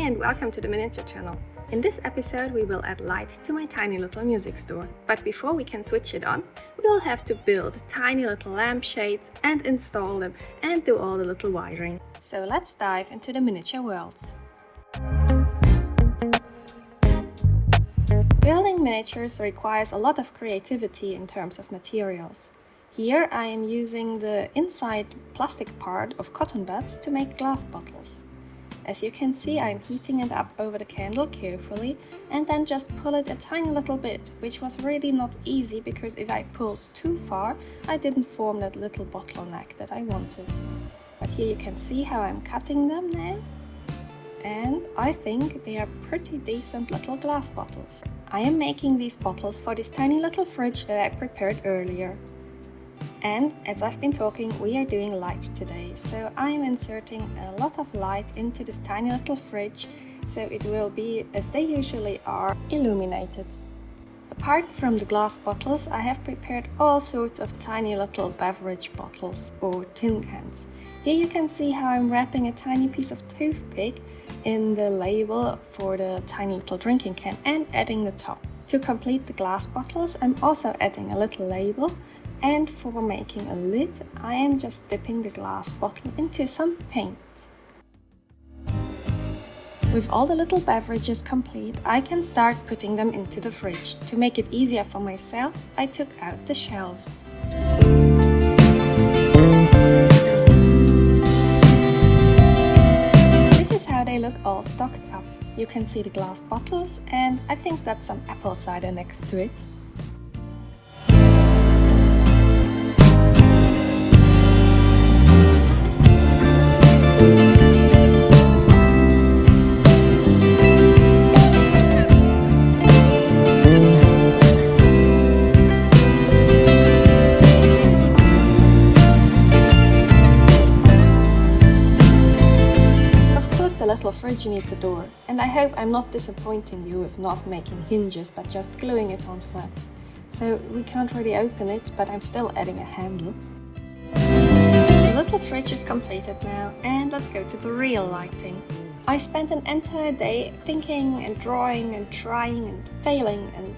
and welcome to the Miniature channel. In this episode we will add light to my tiny little music store. But before we can switch it on, we will have to build tiny little lampshades and install them and do all the little wiring. So let's dive into the miniature worlds. Building miniatures requires a lot of creativity in terms of materials. Here I am using the inside plastic part of cotton buds to make glass bottles. As you can see, I am heating it up over the candle carefully and then just pull it a tiny little bit, which was really not easy because if I pulled too far, I didn't form that little bottleneck that I wanted. But here you can see how I'm cutting them now. And I think they are pretty decent little glass bottles. I am making these bottles for this tiny little fridge that I prepared earlier. And as I've been talking, we are doing light today, so I am inserting a lot of light into this tiny little fridge, so it will be, as they usually are, illuminated. Apart from the glass bottles, I have prepared all sorts of tiny little beverage bottles or tin cans. Here you can see how I'm wrapping a tiny piece of toothpick in the label for the tiny little drinking can and adding the top. To complete the glass bottles, I'm also adding a little label. And for making a lid, I am just dipping the glass bottle into some paint. With all the little beverages complete, I can start putting them into the fridge. To make it easier for myself, I took out the shelves. This is how they look all stocked up. You can see the glass bottles, and I think that's some apple cider next to it. The little fridge needs a door, and I hope I'm not disappointing you with not making hinges but just gluing it on flat. So we can't really open it, but I'm still adding a handle. The little fridge is completed now, and let's go to the real lighting. I spent an entire day thinking and drawing and trying and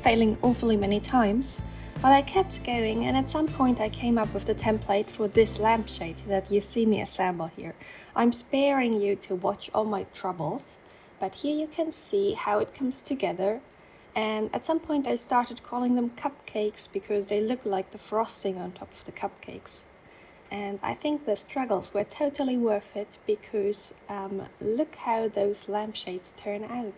failing awfully many times. But I kept going, and at some point I came up with the template for this lampshade that you see me assemble here. I'm sparing you to watch all my troubles, but here you can see how it comes together. And at some point I started calling them cupcakes because they look like the frosting on top of the cupcakes. And I think the struggles were totally worth it because look how those lampshades turn out.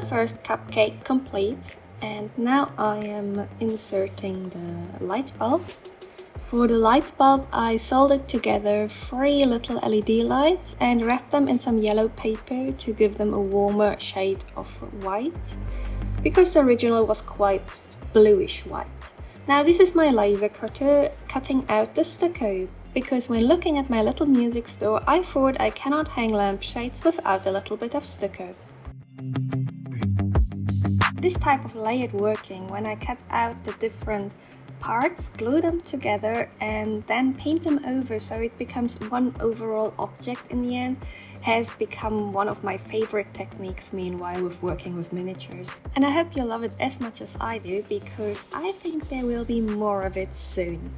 First cupcake complete, and now I am inserting the light bulb. For the light bulb I soldered together 3 little LED lights and wrapped them in some yellow paper to give them a warmer shade of white, because the original was quite bluish white. Now this is my laser cutter cutting out the stucco, because when looking at my little music store I thought I cannot hang lampshades without a little bit of stucco. This type of layered working, when I cut out the different parts, glue them together and then paint them over so it becomes one overall object in the end, has become one of my favorite techniques meanwhile with working with miniatures. And I hope you love it as much as I do, because I think there will be more of it soon.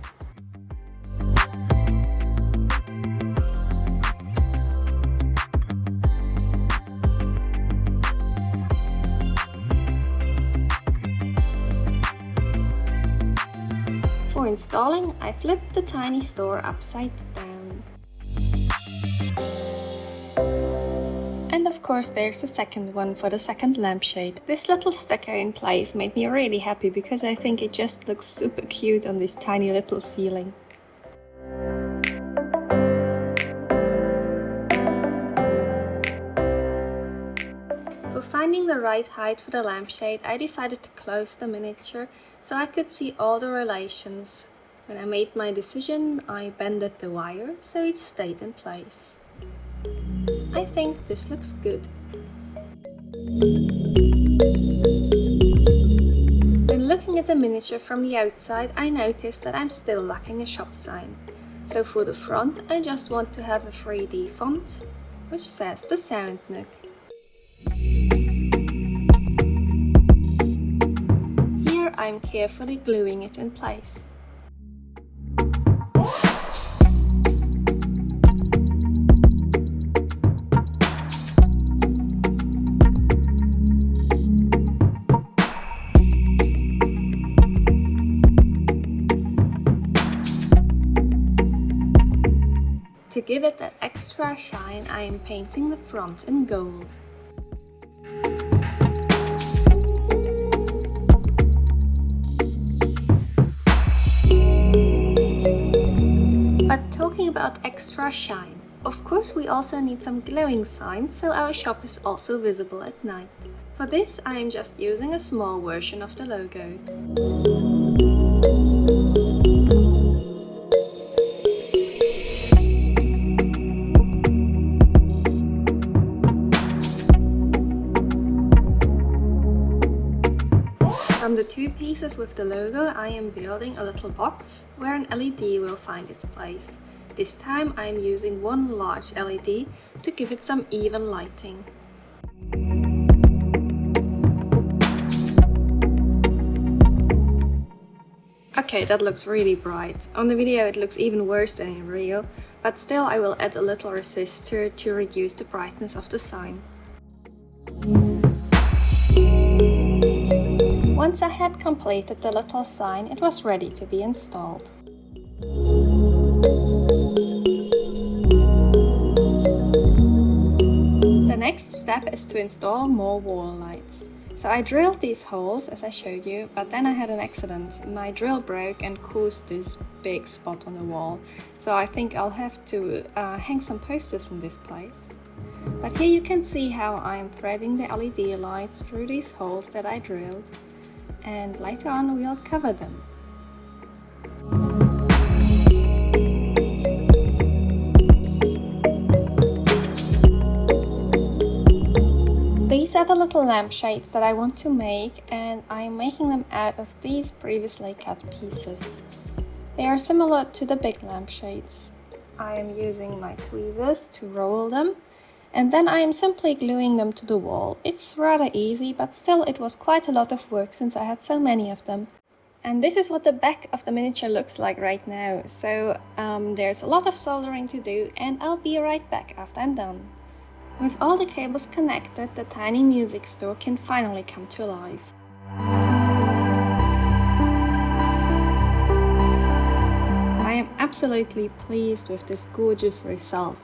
For installing, I flipped the tiny store upside down. And of course there's the second one for the second lampshade. This little stucco in place made me really happy because I think it just looks super cute on this tiny little ceiling. For finding the right height for the lampshade, I decided to close the miniature so I could see all the relations. When I made my decision, I bended the wire so it stayed in place. I think this looks good. When looking at the miniature from the outside, I noticed that I'm still lacking a shop sign. So for the front, I just want to have a 3D font, which says the Sound Nook. Here I'm carefully gluing it in place. To give it that extra shine, I am painting the front in gold. But talking about extra shine, of course we also need some glowing signs so our shop is also visible at night. For this I am just using a small version of the logo. From the two pieces with the logo, I am building a little box where an LED will find its place. This time I am using one large LED to give it some even lighting. Okay, that looks really bright. On the video it looks even worse than in real, but still I will add a little resistor to reduce the brightness of the sign. Once I had completed the little sign, it was ready to be installed. The next step is to install more wall lights. So I drilled these holes as I showed you, but then I had an accident. My drill broke and caused this big spot on the wall. So I think I'll have to hang some posters in this place. But here you can see how I'm threading the LED lights through these holes that I drilled. And later on we'll cover them. These are the little lampshades that I want to make, and I'm making them out of these previously cut pieces. They are similar to the big lampshades. I am using my tweezers to roll them, and then I am simply gluing them to the wall. It's rather easy, but still it was quite a lot of work since I had so many of them. And this is what the back of the miniature looks like right now. So there's a lot of soldering to do, and I'll be right back after I'm done. With all the cables connected, the tiny music store can finally come to life. I am absolutely pleased with this gorgeous result.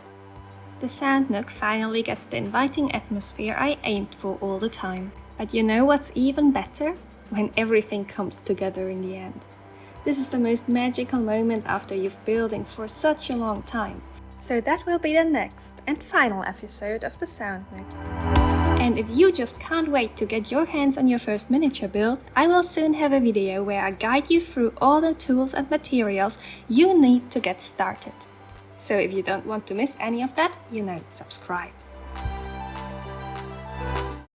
The Sound Nook finally gets the inviting atmosphere I aimed for all the time. But you know what's even better? When everything comes together in the end. This is the most magical moment after you've building for such a long time. So that will be the next and final episode of the Sound Nook. And if you just can't wait to get your hands on your first miniature build, I will soon have a video where I guide you through all the tools and materials you need to get started. So if you don't want to miss any of that, subscribe.